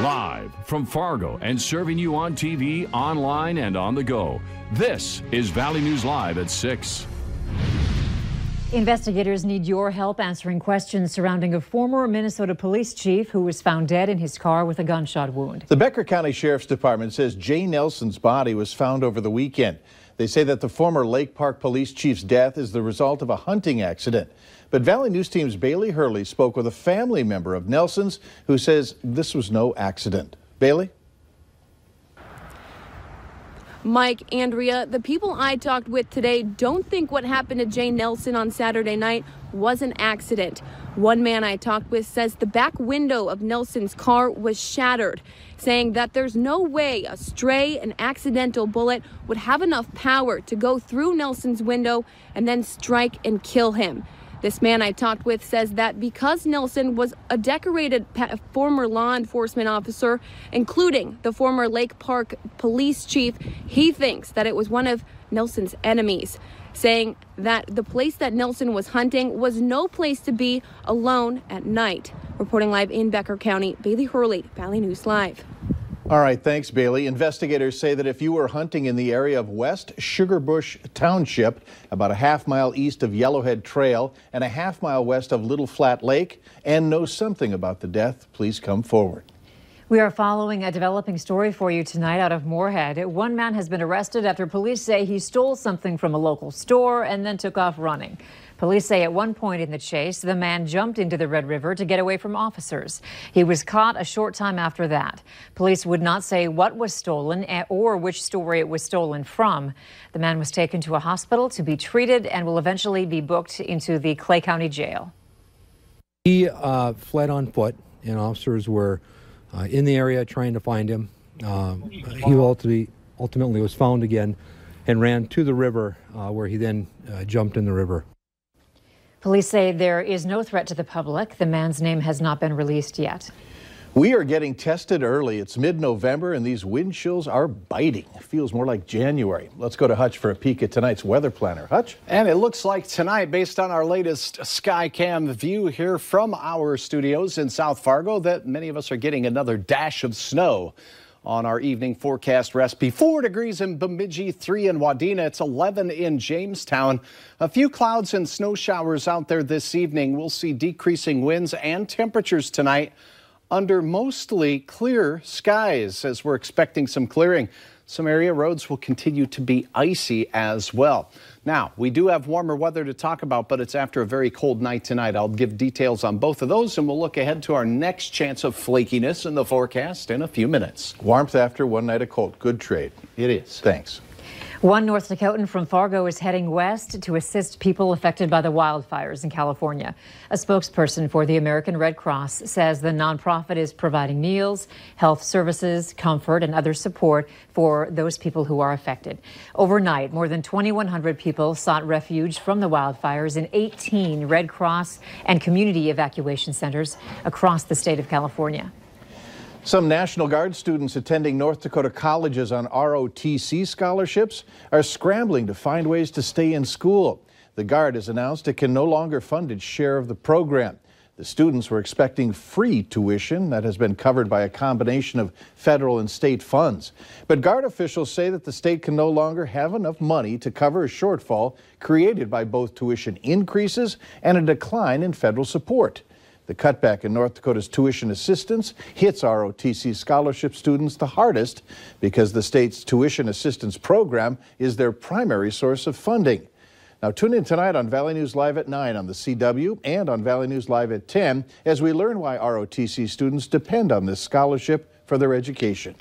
Live from Fargo and serving you on TV, online, and on the go. This is Valley News Live at 6. Investigators need your help answering questions surrounding a former Minnesota police chief who was found dead in his car with a gunshot wound. The Becker County Sheriff's Department says Jay Nelson's body was found over the weekend. They say that the former Lake Park police chief's death is the result of a hunting accident. But Valley News Team's Bailey Hurley spoke with a family member of Nelson's who says this was no accident. Bailey? Mike, Andrea, the people I talked with today don't think what happened to Jay Nelson on Saturday night was an accident. One man I talked with says the back window of Nelson's car was shattered, saying that there's no way a stray and accidental bullet would have enough power to go through Nelson's window and then strike and kill him. This man I talked with says that because Nelson was a decorated former law enforcement officer, including the former Lake Park police chief, he thinks that it was one of Nelson's enemies, saying that the place that Nelson was hunting was no place to be alone at night. Reporting live in Becker County, Bailey Hurley, Valley News Live. All right, thanks, Bailey. Investigators say that if you were hunting in the area of West Sugarbush Township, about a half-mile east of Yellowhead Trail and a half-mile west of Little Flat Lake, and know something about the death, please come forward. We are following a developing story for you tonight out of Moorhead. One man has been arrested after police say he stole something from a local store and then took off running. Police say at one point in the chase, the man jumped into the Red River to get away from officers. He was caught a short time after that. Police would not say what was stolen or which store it was stolen from. The man was taken to a hospital to be treated and will eventually be booked into the Clay County Jail. He fled on foot, and officers were in the area trying to find him. He ultimately was found again and ran to the river where he then jumped in the river. Police say there is no threat to the public. The man's name has not been released yet. We are getting tested early. It's mid-November and these wind chills are biting. It feels more like January. Let's go to Hutch for a peek at tonight's weather planner. Hutch? And it looks like tonight, based on our latest Skycam view here from our studios in South Fargo, that many of us are getting another dash of snow. On our evening forecast recipe, 4 degrees in Bemidji, 3 in Wadena. It's 11 in Jamestown. A few clouds and snow showers out there this evening. We'll see decreasing winds and temperatures tonight under mostly clear skies as we're expecting some clearing. Some area roads will continue to be icy as well. Now, we do have warmer weather to talk about, but it's after a very cold night tonight. I'll give details on both of those, and we'll look ahead to our next chance of flakiness in the forecast in a few minutes. Warmth after one night of cold. Good trade. It is. Thanks. One North Dakotan from Fargo is heading west to assist people affected by the wildfires in California. A spokesperson for the American Red Cross says the nonprofit is providing meals, health services, comfort, and other support for those people who are affected. Overnight, more than 2,100 people sought refuge from the wildfires in 18 Red Cross and community evacuation centers across the state of California. Some National Guard students attending North Dakota colleges on ROTC scholarships are scrambling to find ways to stay in school. The Guard has announced it can no longer fund its share of the program. The students were expecting free tuition that has been covered by a combination of federal and state funds. But Guard officials say that the state can no longer have enough money to cover a shortfall created by both tuition increases and a decline in federal support. The cutback in North Dakota's tuition assistance hits ROTC scholarship students the hardest because the state's tuition assistance program is their primary source of funding. Now tune in tonight on Valley News Live at 9 on the CW and on Valley News Live at 10 as we learn why ROTC students depend on this scholarship for their education.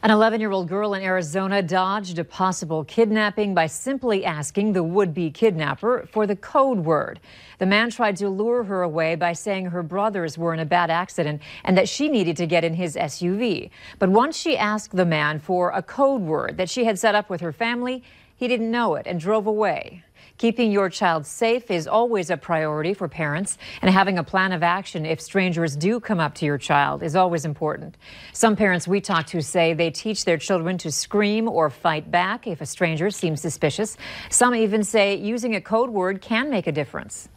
An 11-year-old girl in Arizona dodged a possible kidnapping by simply asking the would-be kidnapper for the code word. The man tried to lure her away by saying her brothers were in a bad accident and that she needed to get in his SUV. But once she asked the man for a code word that she had set up with her family, he didn't know it and drove away. Keeping your child safe is always a priority for parents, and having a plan of action if strangers do come up to your child is always important. Some parents we talk to say they teach their children to scream or fight back if a stranger seems suspicious. Some even say using a code word can make a difference.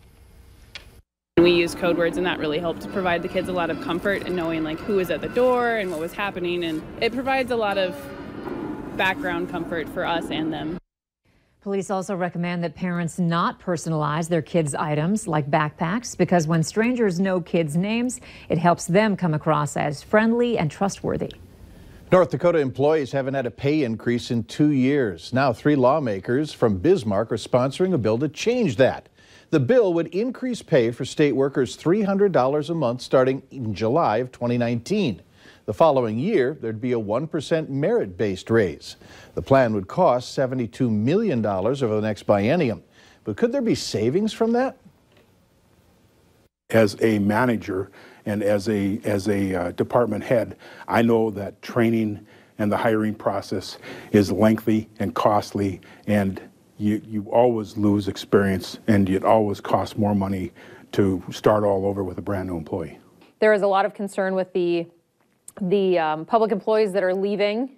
We used code words, and that really helped provide the kids a lot of comfort in knowing like who was at the door and what was happening, and it provides a lot of background comfort for us and them. Police also recommend that parents not personalize their kids' items like backpacks, because when strangers know kids' names, it helps them come across as friendly and trustworthy. North Dakota employees haven't had a pay increase in 2 years. Now 3 lawmakers from Bismarck are sponsoring a bill to change that. The bill would increase pay for state workers $300 a month starting in July of 2019. The following year, there'd be a 1% merit-based raise. The plan would cost $72 million over the next biennium. But could there be savings from that? As a manager and as a department head, I know that training and the hiring process is lengthy and costly, and you always lose experience, and it always costs more money to start all over with a brand new employee. There is a lot of concern with the public employees that are leaving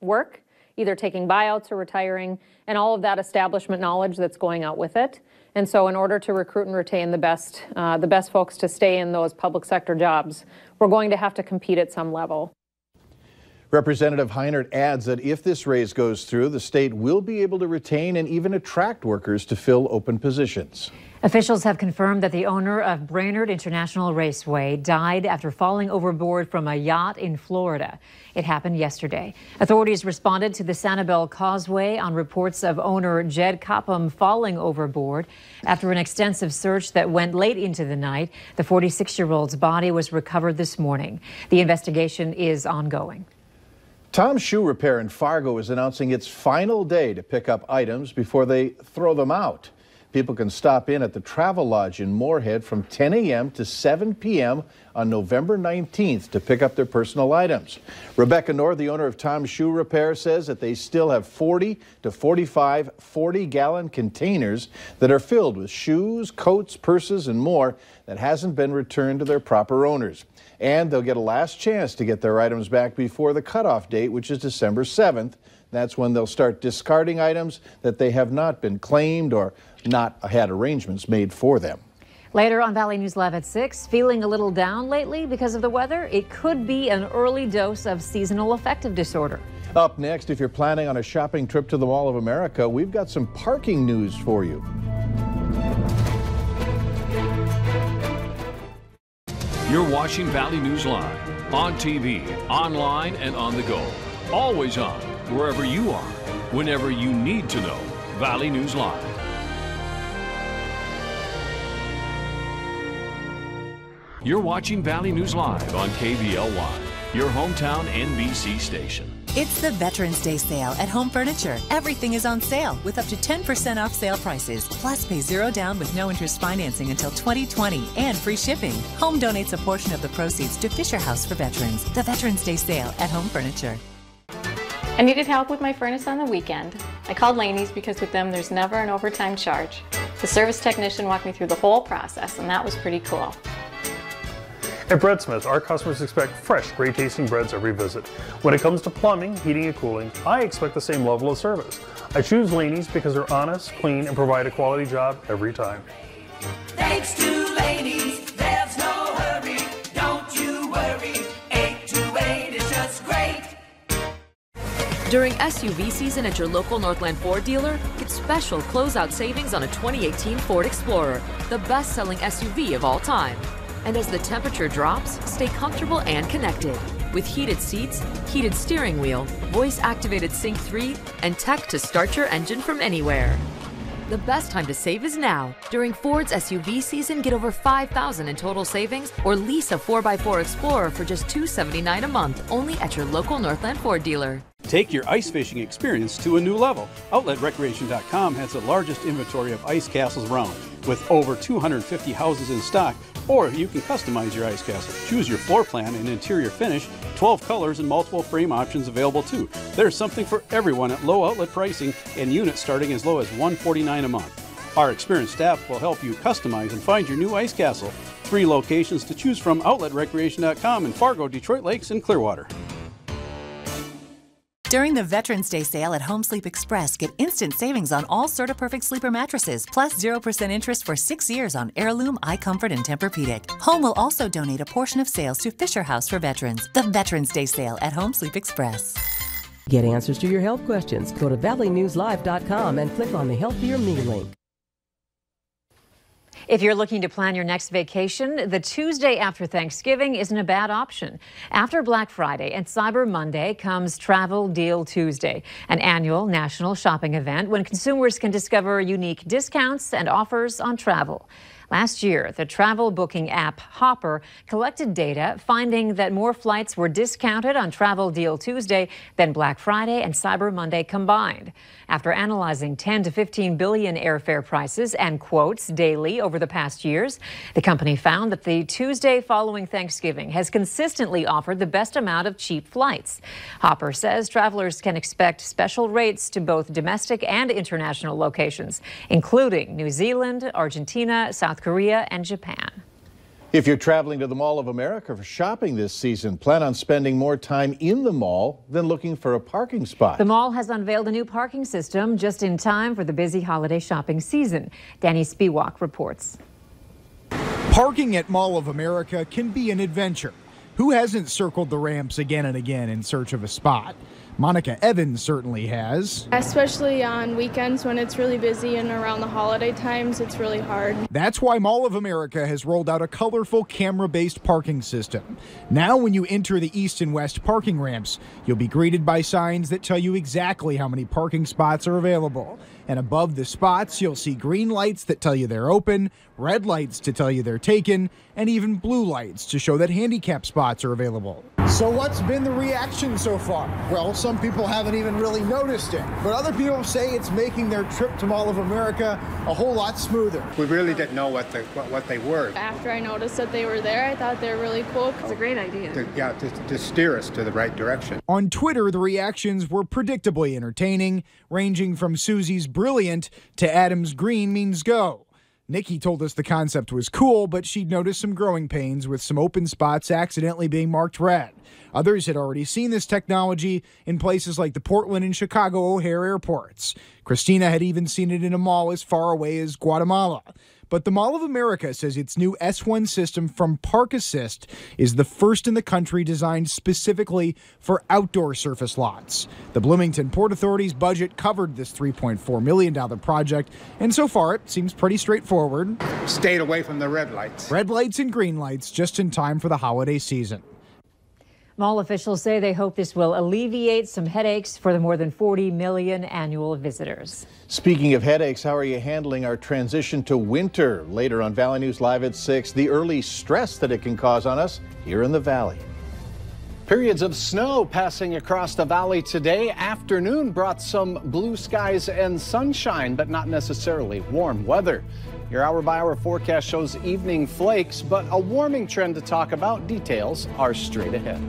work, either taking buyouts or retiring, and all of that establishment knowledge that's going out with it. And so in order to recruit and retain the best folks to stay in those public sector jobs, we're going to have to compete at some level. Representative Heinert adds that if this raise goes through, the state will be able to retain and even attract workers to fill open positions. Officials have confirmed that the owner of Brainerd International Raceway died after falling overboard from a yacht in Florida. It happened yesterday. Authorities responded to the Sanibel Causeway on reports of owner Jed Copham falling overboard. After an extensive search that went late into the night, the 46-year-old's body was recovered this morning. The investigation is ongoing. Tom's Shoe Repair in Fargo is announcing its final day to pick up items before they throw them out. People can stop in at the Travel Lodge in Moorhead from 10 a.m. to 7 p.m. on November 19th to pick up their personal items. Rebecca Knorr, the owner of Tom's Shoe Repair, says that they still have 40 to 45 40-gallon containers that are filled with shoes, coats, purses, and more that hasn't been returned to their proper owners. And they'll get a last chance to get their items back before the cutoff date, which is December 7th. That's when they'll start discarding items that they have not been claimed or not had arrangements made for them. Later on Valley News Live at 6, feeling a little down lately because of the weather? It could be an early dose of seasonal affective disorder. Up next, if you're planning on a shopping trip to the Mall of America, we've got some parking news for you. You're watching Valley News Live on TV, online, and on the go. Always on, wherever you are, whenever you need to know. Valley News Live. You're watching Valley News Live on KVLY, your hometown NBC station. It's the Veterans Day sale at Home Furniture. Everything is on sale with up to 10% off sale prices. Plus, pay zero down with no interest financing until 2020 and free shipping. Home donates a portion of the proceeds to Fisher House for Veterans. The Veterans Day sale at Home Furniture. I needed help with my furnace on the weekend. I called Laney's because with them there's never an overtime charge. The service technician walked me through the whole process, and that was pretty cool. At Breadsmith, our customers expect fresh, great-tasting breads every visit. When it comes to plumbing, heating, and cooling, I expect the same level of service. I choose Laney's because they're honest, clean, and provide a quality job every time. Thanks to Laney's, there's no hurry. Don't you worry. 828 is just great. During SUV season at your local Northland Ford dealer, get special closeout savings on a 2018 Ford Explorer, the best-selling SUV of all time. And as the temperature drops, stay comfortable and connected with heated seats, heated steering wheel, voice-activated Sync 3, and tech to start your engine from anywhere. The best time to save is now. During Ford's SUV season, get over $5,000 in total savings or lease a 4x4 Explorer for just $279 a month, only at your local Northland Ford dealer. Take your ice fishing experience to a new level. OutletRecreation.com has the largest inventory of ice castles around, with over 250 houses in stock. Or you can customize your ice castle. Choose your floor plan and interior finish, 12 colors and multiple frame options available too. There's something for everyone at low outlet pricing and units starting as low as $149 a month. Our experienced staff will help you customize and find your new ice castle. 3 locations to choose from: OutletRecreation.com in Fargo, Detroit Lakes, and Clearwater. During the Veterans Day sale at Home Sleep Express, get instant savings on all CertaPerfect sleeper mattresses, plus 0% interest for 6 years on Heirloom, iComfort, and Tempur-Pedic. Home will also donate a portion of sales to Fisher House for veterans. The Veterans Day sale at Home Sleep Express. Get answers to your health questions. Go to valleynewslive.com and click on the Healthier Me link. If you're looking to plan your next vacation, the Tuesday after Thanksgiving isn't a bad option. After Black Friday and Cyber Monday comes Travel Deal Tuesday, an annual national shopping event when consumers can discover unique discounts and offers on travel. Last year, the travel booking app Hopper collected data finding that more flights were discounted on Travel Deal Tuesday than Black Friday and Cyber Monday combined. After analyzing 10 to 15 billion airfare prices and quotes daily over the past years, the company found that the Tuesday following Thanksgiving has consistently offered the best amount of cheap flights. Hopper says travelers can expect special rates to both domestic and international locations, including New Zealand, Argentina, South Korea, and Japan. If you're traveling to the Mall of America for shopping this season, plan on spending more time in the mall than looking for a parking spot. The mall has unveiled a new parking system just in time for the busy holiday shopping season. Danny Spiewak reports. Parking at Mall of America can be an adventure. Who hasn't circled the ramps again and again in search of a spot? Monica Evans certainly has. Especially on weekends when it's really busy and around the holiday times, it's really hard. That's why Mall of America has rolled out a colorful camera-based parking system. Now when you enter the east and west parking ramps, you'll be greeted by signs that tell you exactly how many parking spots are available. And above the spots, you'll see green lights that tell you they're open, red lights to tell you they're taken, and even blue lights to show that handicap spots are available. So what's been the reaction so far? Well, some people haven't even really noticed it, but other people say it's making their trip to Mall of America a whole lot smoother. We really didn't know what they were. After I noticed that they were there, I thought they were really cool. It's a great idea. To steer us to the right direction. On Twitter, the reactions were predictably entertaining, ranging from Susie's brilliant to Adam's green means go. Nikki told us the concept was cool, but she'd noticed some growing pains with some open spots accidentally being marked red. Others had already seen this technology in places like the Portland and Chicago O'Hare airports. Christina had even seen it in a mall as far away as Guatemala. But the Mall of America says its new S1 system from Park Assist is the first in the country designed specifically for outdoor surface lots. The Bloomington Port Authority's budget covered this $3.4 million project, and so far it seems pretty straightforward. Stayed away from the red lights. Red lights and green lights just in time for the holiday season. Mall officials say they hope this will alleviate some headaches for the more than 40 million annual visitors. Speaking of headaches, how are you handling our transition to winter? Later on Valley News Live at 6, the early stress that it can cause on us here in the Valley. Periods of snow passing across the valley today. Afternoon brought some blue skies and sunshine, but not necessarily warm weather. Your hour-by-hour forecast shows evening flakes, but a warming trend to talk about. Details are straight ahead.